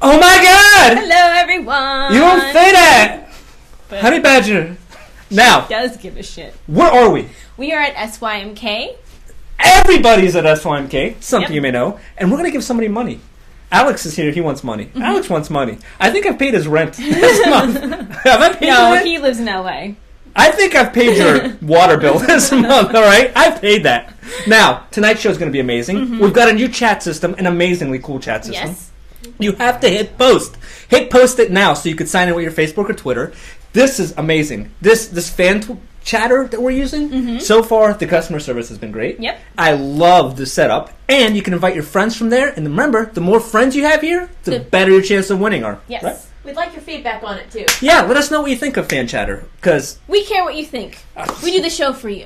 Oh my God! Hello, everyone! You don't say that! But Honey Badger. Now, does give a shit. where are we? We are at SYMK. Everybody's at SYMK, something Yep. you may know, and we're going to give somebody money. Alex is here, he wants money. Alex wants money. I think I've paid his rent this month. Have I paid your No, rent? he lives in LA. I think I've paid your water bill this month, alright? I've paid that. Now, tonight's show is going to be amazing. We've got a new chat system, an amazingly cool chat system. Yes. You have to hit post. Hit post it now so you can sign in with your Facebook or Twitter. This is amazing. This fan chatter that we're using, so far the customer service has been great. Yep. I love the setup. And you can invite your friends from there. And remember, the more friends you have here, the better your chance of winning are. Yes. Right? We'd like your feedback on it, too. Yeah, let us know what you think of fan chatter. Because We care what you think. We do the show for you.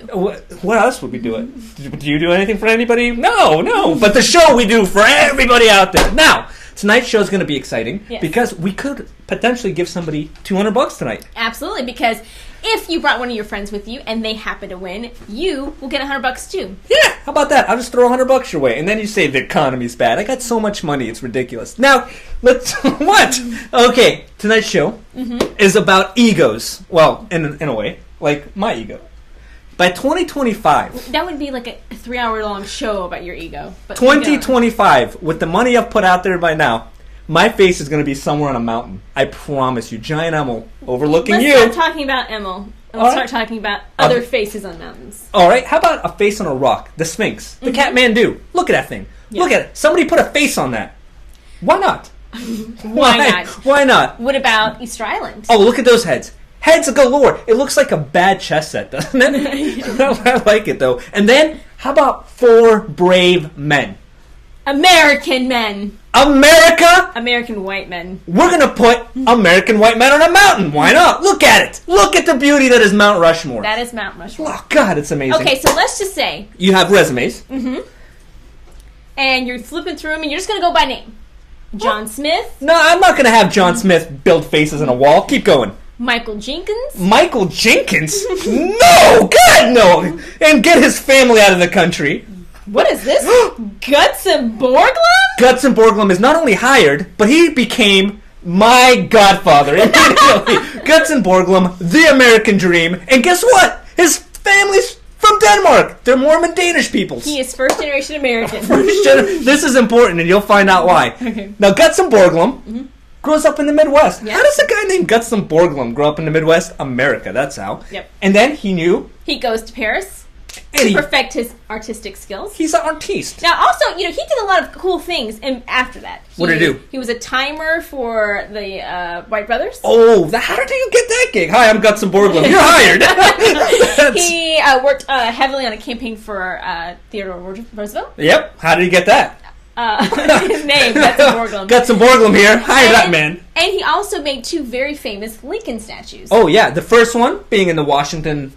what else would we do it? Do you do anything for anybody? No. But the show we do for everybody out there. Now, tonight's show is going to be exciting Yes. because we could potentially give somebody $200 tonight. Absolutely, because if you brought one of your friends with you and they happen to win, you will get $100 too. Yeah, how about that? I'll just throw $100 your way, and then you say the economy's bad. I got so much money, it's ridiculous. Now, let's what? Okay, tonight's show is about egos. Well, in a way, like my ego. By 2025, That would be like a 3-hour-long show about your ego. But keep going. 2025, with the money I've put out there by now, my face is going to be somewhere on a mountain. I promise you, giant Emil overlooking Let's you. stop talking about Emil. And let's All start talking about other faces on mountains. All right, how about a face on a rock? The Sphinx, the Kathmandu. Look at that thing. Yeah. Look at it. Somebody put a face on that. Why not? Why not? Why not? What about Easter Island? Oh, look at those heads. Heads galore. It looks like a bad chess set, doesn't it? I like it, though. And then, how about 4 brave men? American men. America? American white men. We're going to put American white men on a mountain. Why not? Look at it. Look at the beauty that is Mount Rushmore. That is Mount Rushmore. Oh, God, it's amazing. Okay, so let's just say, You have resumes. and you're flipping through them, and you're just going to go by name. John Smith, No, I'm not going to have John Smith build faces on a wall. Keep going. Michael Jenkins, Michael Jenkins? No! God, no! And get his family out of the country. what is this? Guts and Borglum? Guts and Borglum is not only hired, but he became my godfather immediately. Guts and Borglum, the American dream. And guess what? His family's from Denmark. They're Mormon Danish peoples. He is first generation American. This is important, and you'll find out why. Okay. Now, Guts and Borglum grows up in the Midwest. Yeah. How does a guy named Guts and Borglum grow up in the Midwest? America, that's how. Yep. And then he knew, He goes to Paris and to perfect his artistic skills. he's an artiste. Now, also, he did a lot of cool things after that. What did he do? He was a timer for the White Brothers. Oh, how did you get that gig? Hi, I'm Guts and Borglum. You're hired. He worked heavily on a campaign for Theodore Roosevelt. Yep. How did he get that? His name, Guts and Borglum. Guts and Borglum here. Hire that man. And he also made 2 very famous Lincoln statues. Oh, yeah. The first one being in the Washington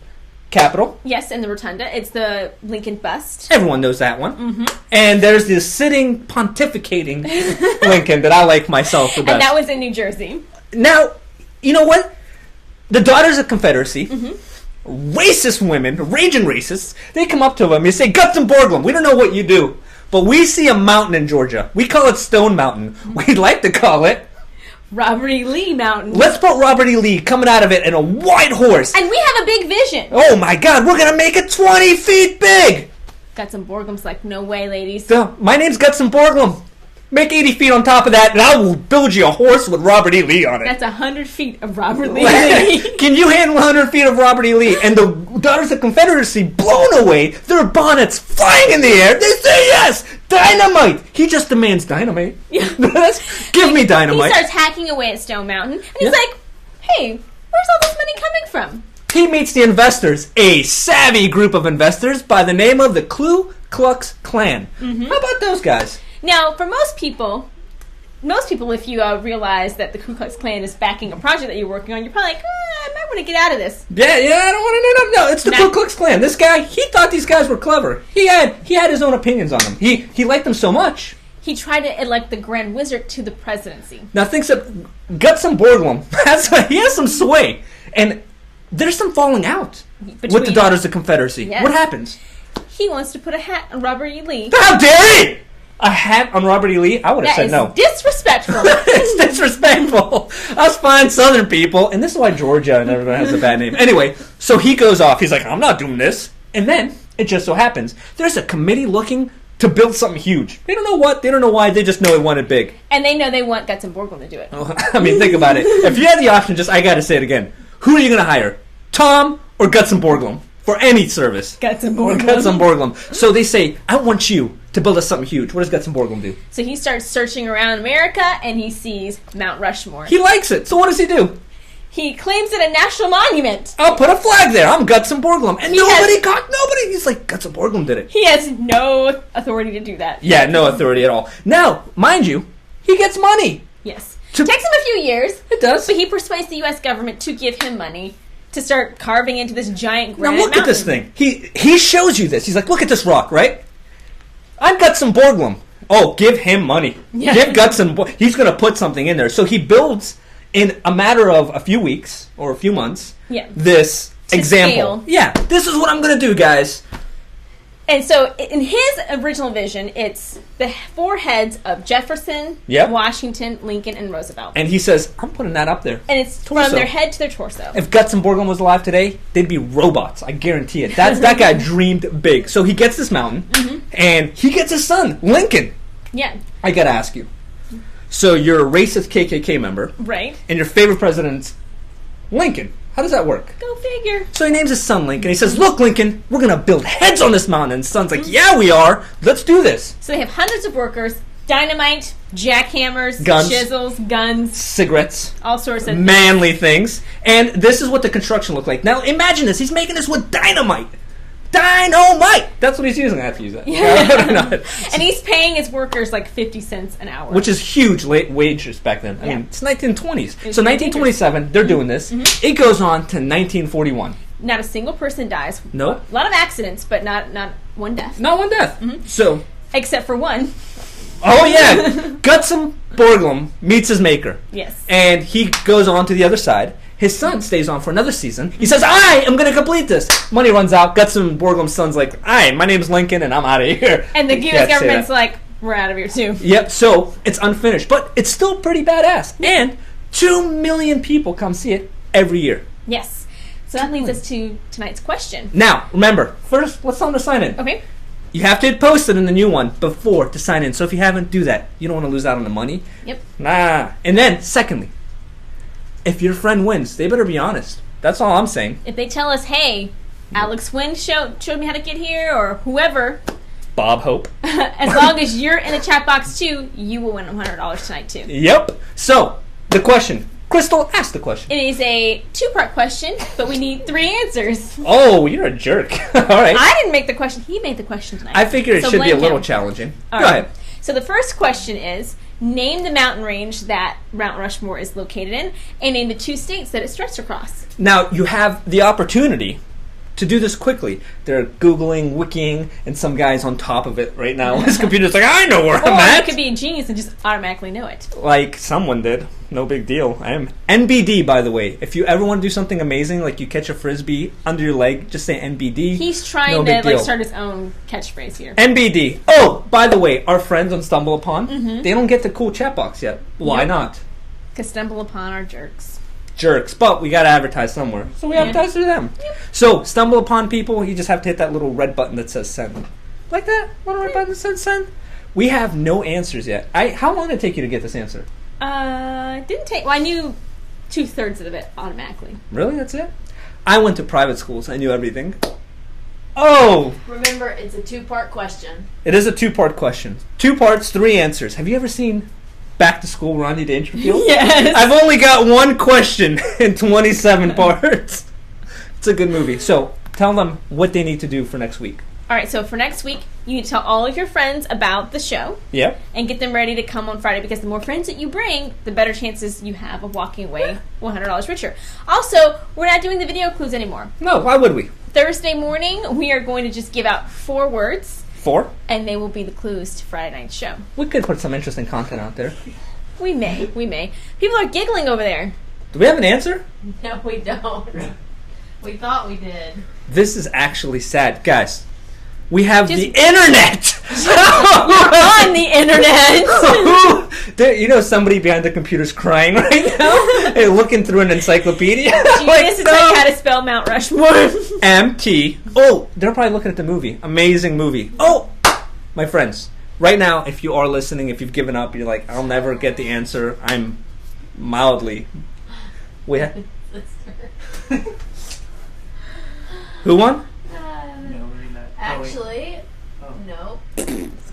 Capitol. Yes, in the Rotunda. It's the Lincoln bust. Everyone knows that one. And there's this sitting, pontificating Lincoln that I like myself the best. And that was in New Jersey. Now, you know what? The Daughters of Confederacy, racist women, raging racists, they come up to him and say, Guts and Borglum, we don't know what you do, but we see a mountain in Georgia. We call it Stone Mountain. We'd like to call it. Robert E. Lee Mountain. Let's put Robert E. Lee coming out of it in a white horse. And we have a big vision. Oh my God, we're going to make it 20 feet big. Guts and Borglum's like, no way, ladies. So, my name's Guts and Borglum. Make 80 feet on top of that, and I will build you a horse with Robert E. Lee on it. That's 100 feet of Robert Lee. Can you handle 100 feet of Robert E. Lee? And the Daughters of Confederacy blown away, their bonnets flying in the air. They say yes! Dynamite! He just demands dynamite. Yeah. Give me dynamite. He starts hacking away at Stone Mountain, and he's like, hey, where's all this money coming from? He meets the investors, a savvy group of investors by the name of the Ku Klux Klan. How about those guys? Now, for most people, if you realize that the Ku Klux Klan is backing a project that you're working on, you're probably like, I might want to get out of this. Yeah, I don't want to know. No, it's the Ku Klux Klan. This guy, he thought these guys were clever. He had his own opinions on them. He liked them so much. He tried to elect the Grand Wizard to the presidency. Now, thinks of Guts and Borglum. He has some sway. And there's some falling out with the Daughters of Confederacy. Yes. What happens? He wants to put a hat on Robert E. Lee. How dare he! a hat on Robert E. Lee, I would have said no. Disrespectful. It's disrespectful. Us fine Southern people, and this is why Georgia and everyone has a bad name. Anyway, so he goes off. He's like, I'm not doing this. And then it just so happens there's a committee looking to build something huge. They don't know what. They don't know why. They just know they want it big. And they know they want Guts and Borglum to do it. I mean, think about it. If you had the option, I got to say it again. Who are you going to hire? Tom or Guts and Borglum for any service? Guts and Borglum. Guts and Borglum. So they say, I want you to build us something huge. What does Guts and Borglum do? So he starts searching around America, and he sees Mount Rushmore. He likes it. So what does he do? He claims it a national monument. I'll put a flag there. I'm Guts and Borglum. And nobody. He's like, Guts and Borglum did it. He has no authority to do that. Yeah, no authority at all. Now, mind you, he gets money. Yes. It takes him a few years. It does. But he persuades the U.S. government to give him money to start carving into this giant granite Now look mountain. at this thing. He shows you this. He's like, look at this rock, right? I'm Guts and Borglum. Oh, give him money. Yeah. Give Guts and Borglum. He's going to put something in there. So he builds, in a matter of a few weeks or a few months, this example. Scale. Yeah, this is what I'm going to do, guys. And so in his original vision, it's the four heads of Jefferson, Washington, Lincoln, and Roosevelt. And he says, I'm putting that up there. And it's from their head to their torso. If Guts and Borglum was alive today, they'd be robots. I guarantee it. That guy dreamed big. So he gets this mountain, and he gets his son, Lincoln. Yeah. I got to ask you. So you're a racist KKK member. Right. And your favorite president's Lincoln. How does that work? Go figure. So he names his son Lincoln. He says, look, Lincoln, we're going to build heads on this mountain. And his son's like, yeah, we are. Let's do this. So they have hundreds of workers, dynamite, jackhammers, guns, chisels, guns, cigarettes, all sorts of manly things. And this is what the construction looked like. Now imagine this. He's making this with dynamite. Dynamite! That's what he's using. I have to use that. Yeah. And he's paying his workers like 50 cents an hour. Which is huge wages back then. I mean, it's 1920s. So 1927, they're doing this. It goes on to 1941. Not a single person dies. Nope. A lot of accidents, but not one death. Not one death. So, except for one. Oh, yeah. Guts and Borglum meets his maker. Yes. And he goes on to the other side. His son stays on for another season. He says, I am going to complete this. Money runs out. Guts and Borglum's son's like, hi, my name's Lincoln, and I'm out of here. And the U.S. government's like, we're out of here, too. Yep, so it's unfinished. But it's still pretty badass. And 2 million people come see it every year. Yes. So that leads us to tonight's question. Now, remember, first, let's tell them to sign in. Okay. You have to hit posted in the new one before to sign in. So if you haven't, do that. You don't want to lose out on the money. Yep. Nah. And then, secondly, if your friend wins, they better be honest. That's all I'm saying. If they tell us, hey, Alex Wynn showed me how to get here, or whoever. Bob Hope. As long as you're in the chat box too, you will win $100 tonight too. Yep. So, the question. Crystal, ask the question. It is a 2-part question, but we need 3 answers. Oh, you're a jerk. All right. I didn't make the question. He made the question tonight. I figured it should be a little challenging. Go ahead. So the first question is, name the mountain range that Mount Rushmore is located in, and name the 2 states that it stretches across. Now, you have the opportunity to do this quickly. They're Googling, Wikiing, and some guy's on top of it right now. His computer's like, I know where I'm at. Or you could be a genius and just automatically know it. Like someone did. No big deal. I am. NBD, by the way. If you ever want to do something amazing, like you catch a Frisbee under your leg, just say NBD. He's trying to start his own catchphrase here. NBD. Oh, by the way, our friends on Stumble Upon, they don't get the cool chat box yet. Why not? Because Stumble Upon are jerks. But we got to advertise somewhere. So we advertise to them. Yep. So, Stumble Upon people, you just have to hit that little red button that says send. Like that? Little red button that says send? We have no answers yet. How long did it take you to get this answer? It didn't take... Well, I knew 2/3 of it automatically. Really? That's it? I went to private schools. I knew everything. Oh! Remember, it's a 2-part question. It is a 2-part question. 2 parts, 3 answers. Have you ever seen Back to School, Ronnie Dangerfield? Yes. I've only got 1 question in 27 parts. It's a good movie. So, tell them what they need to do for next week. All right, so for next week, you need to tell all of your friends about the show. Yep. And get them ready to come on Friday, because the more friends that you bring, the better chances you have of walking away $100 richer. Also, we're not doing the video clues anymore. No, why would we? Thursday morning, we are going to just give out 4 words. 4? And they will be the clues to Friday night's show. We could put some interesting content out there. We may. People are giggling over there. Do we have an answer? No, we don't. We thought we did. This is actually sad. Guys, we have the internet! On the internet. You know somebody behind the computer's crying right now? Hey, looking through an encyclopedia. Genius to tell you how to spell Mount Rushmore. MT. Oh, they're probably looking at the movie. Amazing movie. Oh, my friends. Right now, if you are listening, if you've given up, you're like, I'll never get the answer. I'm mildly. Who won? Actually, no.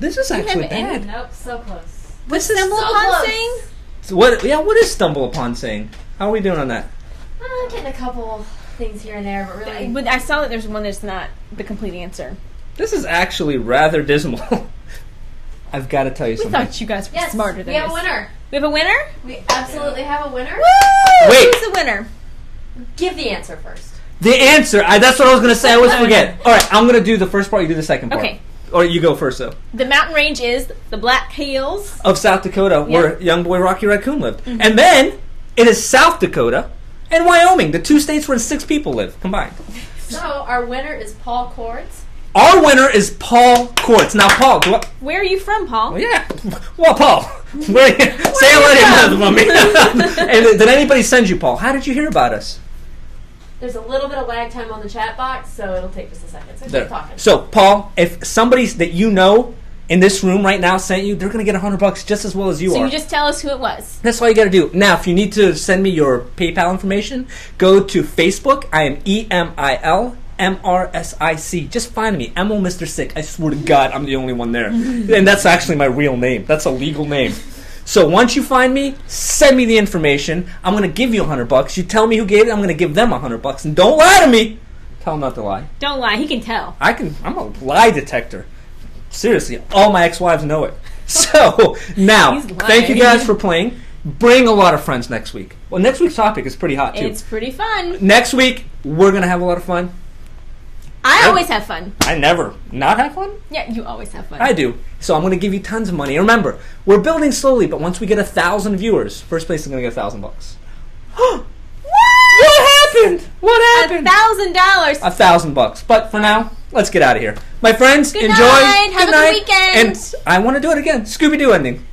This is actually bad. Nope, so close. This is Stumble so upon close. saying? So what? Yeah, what is stumble upon saying? How are we doing on that? Getting a couple things here and there, but really. But I saw that there's one that's not the complete answer. This is actually rather dismal. I've got to tell you We something. thought you guys were Yes, smarter than we have this. a winner. We have a winner? We absolutely have a winner. Woo! Wait. Who's the winner? Give the answer first. The answer. That's what I was going to say. I always forget. All right, I'm going to do the first part. You do the second part. Okay. Or you go first, though. The mountain range is the Black Hills. Of South Dakota, where young boy Rocky Raccoon lived. Mm-hmm. And then it is South Dakota and Wyoming, the two states where 6 people live combined. So our winner is Paul Cords. Our winner is Paul Quartz. Now, Paul, Where are you from, Paul? well, yeah. Well, Paul, say hello to mommy. And did anybody send you, Paul? How did you hear about us? There's a little bit of lag time on the chat box, so it'll take just a second. So keep talking. So, Paul, if somebody that you know in this room right now sent you, they're going to get $100 just as well as you are. So you just tell us who it was. That's all you got to do. Now, if you need to send me your PayPal information, go to Facebook. I am EMILMRSIC. Just find me, Emil Mr. Sick. I swear to God, I'm the only one there. And that's actually my real name. That's a legal name. So once you find me, send me the information. I'm going to give you $100. You tell me who gave it, I'm going to give them $100. And don't lie to me. Tell them not to lie. Don't lie. He can tell. I'm a lie detector. Seriously, all my ex-wives know it. So, now, thank you guys for playing. Bring a lot of friends next week. Well, next week's topic is pretty hot, too. It's pretty fun. Next week, we're going to have a lot of fun. I always have fun. I never not have fun? Yeah, you always have fun. I do. So I'm going to give you tons of money. Remember, we're building slowly, but once we get 1,000 viewers, first place is going to get $1,000. What happened? What happened? $1,000. $1,000. But for now, let's get out of here. My friends, Good enjoy. night. Have Good a night. good weekend. And I want to do it again. Scooby-Doo ending.